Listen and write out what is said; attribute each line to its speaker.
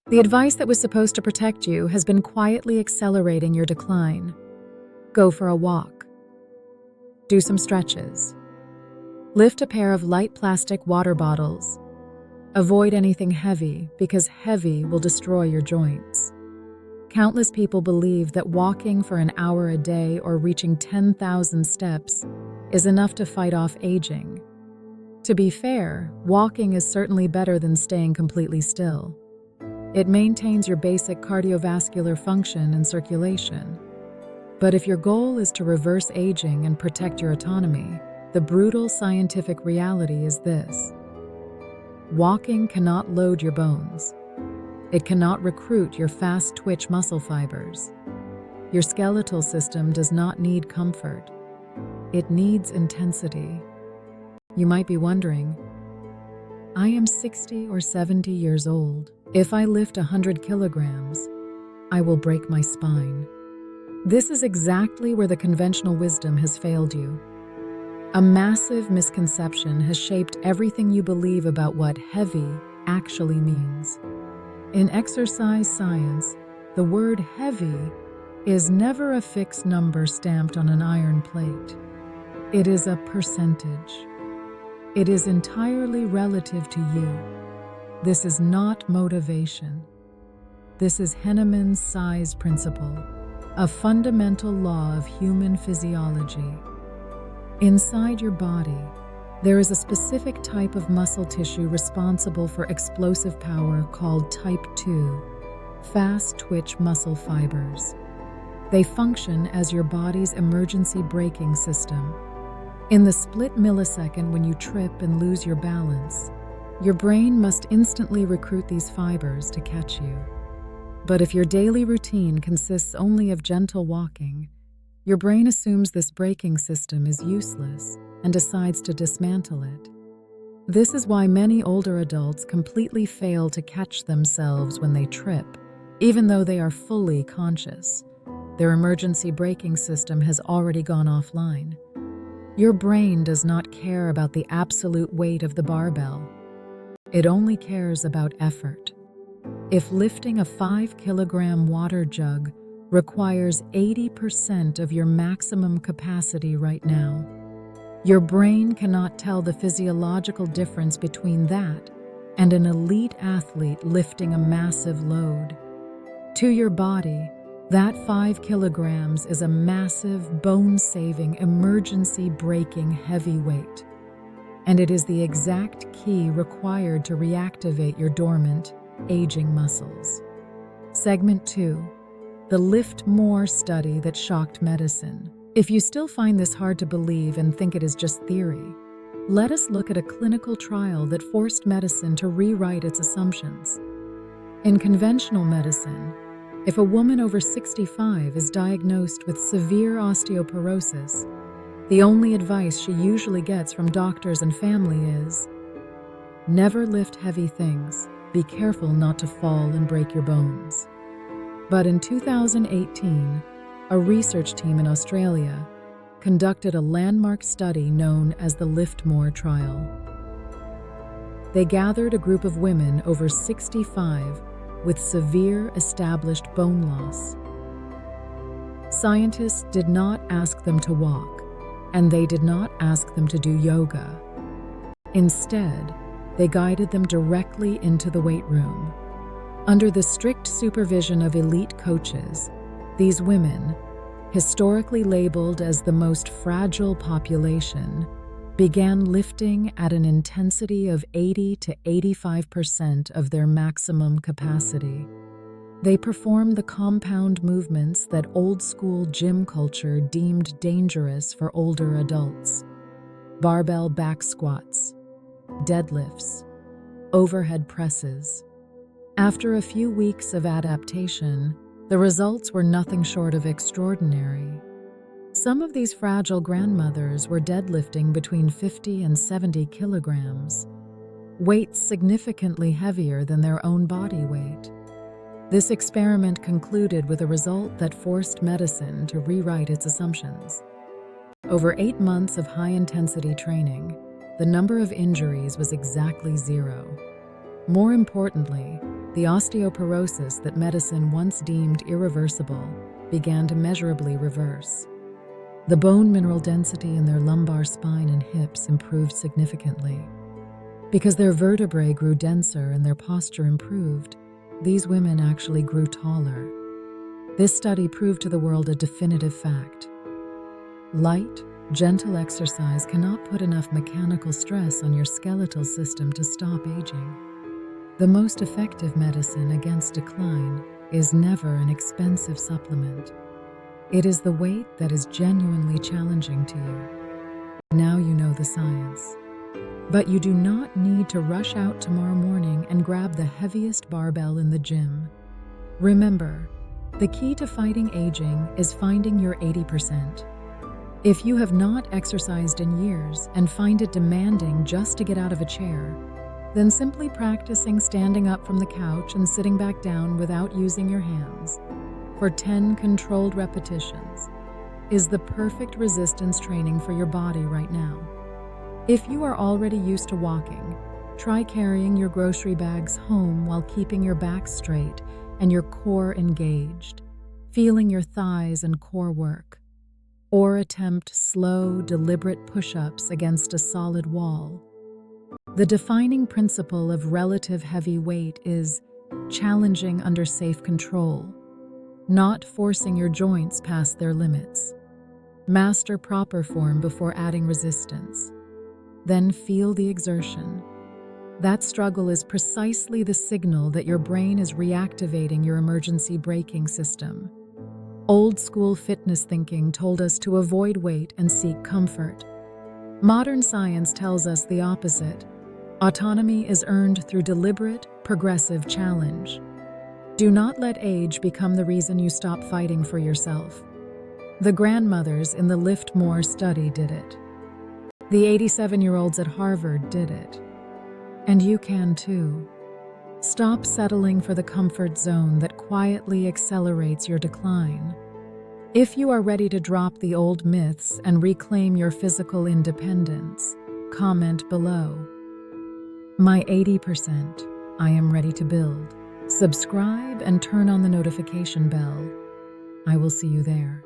Speaker 1: The advice that was supposed to protect you has been quietly accelerating your decline. Go for a walk. Do some stretches. Lift a pair of light plastic water bottles. Avoid anything heavy because heavy will destroy your joints. Countless people believe that walking for an hour a day or reaching 10,000 steps is enough to fight off aging. To be fair, walking is certainly better than staying completely still. It maintains your basic cardiovascular function and circulation. But if your goal is to reverse aging and protect your autonomy, the brutal scientific reality is this: walking cannot load your bones. It cannot recruit your fast-twitch muscle fibers. Your skeletal system does not need comfort. It needs intensity. You might be wondering, I am 60 or 70 years old. If I lift 100 kilograms, I will break my spine. This is exactly where the conventional wisdom has failed you. A massive misconception has shaped everything you believe about what heavy actually means. In exercise science, the word heavy is never a fixed number stamped on an iron plate. It is a percentage. It is entirely relative to you. This is not motivation. This is Henneman's size principle, a fundamental law of human physiology. Inside your body, there is a specific type of muscle tissue responsible for explosive power called type 2, fast-twitch muscle fibers. They function as your body's emergency braking system. In the split millisecond when you trip and lose your balance, your brain must instantly recruit these fibers to catch you. But if your daily routine consists only of gentle walking, your brain assumes this braking system is useless and decides to dismantle it. This is why many older adults completely fail to catch themselves when they trip, even though they are fully conscious. Their emergency braking system has already gone offline. Your brain does not care about the absolute weight of the barbell. It only cares about effort. If lifting a 5-kilogram water jug requires 80% of your maximum capacity right now, your brain cannot tell the physiological difference between that and an elite athlete lifting a massive load. To your body, that 5 kilograms is a massive, bone-saving, emergency-braking heavy weight. And it is the exact key required to reactivate your dormant, aging muscles. Segment 2. The LIFTMOR study that shocked medicine. If you still find this hard to believe and think it is just theory, let us look at a clinical trial that forced medicine to rewrite its assumptions. In conventional medicine, if a woman over 65 is diagnosed with severe osteoporosis, the only advice she usually gets from doctors and family is, never lift heavy things, be careful not to fall and break your bones. But in 2018, a research team in Australia conducted a landmark study known as the LIFTMOR trial. They gathered a group of women over 65 with severe established bone loss. Scientists did not ask them to walk, and they did not ask them to do yoga. Instead, they guided them directly into the weight room. Under the strict supervision of elite coaches, these women, historically labeled as the most fragile population, began lifting at an intensity of 80 to 85% of their maximum capacity. They performed the compound movements that old-school gym culture deemed dangerous for older adults: barbell back squats, deadlifts, overhead presses. After a few weeks of adaptation, the results were nothing short of extraordinary. Some of these fragile grandmothers were deadlifting between 50 and 70 kilograms, weights significantly heavier than their own body weight. This experiment concluded with a result that forced medicine to rewrite its assumptions. Over 8 months of high-intensity training, the number of injuries was exactly 0. More importantly, the osteoporosis that medicine once deemed irreversible began to measurably reverse. The bone mineral density in their lumbar spine and hips improved significantly. Because their vertebrae grew denser and their posture improved, these women actually grew taller. This study proved to the world a definitive fact. Light, gentle exercise cannot put enough mechanical stress on your skeletal system to stop aging. The most effective medicine against decline is never an expensive supplement. It is the weight that is genuinely challenging to you. Now you know the science. But you do not need to rush out tomorrow morning and grab the heaviest barbell in the gym. Remember, the key to fighting aging is finding your 80%. If you have not exercised in years and find it demanding just to get out of a chair, then simply practicing standing up from the couch and sitting back down without using your hands for 10 controlled repetitions is the perfect resistance training for your body right now. If you are already used to walking, try carrying your grocery bags home while keeping your back straight and your core engaged, feeling your thighs and core work. Or attempt slow, deliberate push-ups against a solid wall. The defining principle of relative heavy weight is challenging under safe control, not forcing your joints past their limits. Master proper form before adding resistance. Then feel the exertion. That struggle is precisely the signal that your brain is reactivating your emergency braking system. Old-school fitness thinking told us to avoid weight and seek comfort. Modern science tells us the opposite. Autonomy is earned through deliberate, progressive challenge. Do not let age become the reason you stop fighting for yourself. The grandmothers in the LIFTMOR study did it. The 87-year-olds at Harvard did it. And you can too. Stop settling for the comfort zone that quietly accelerates your decline. If you are ready to drop the old myths and reclaim your physical independence, comment below. My 80%, I am ready to build. Subscribe and turn on the notification bell. I will see you there.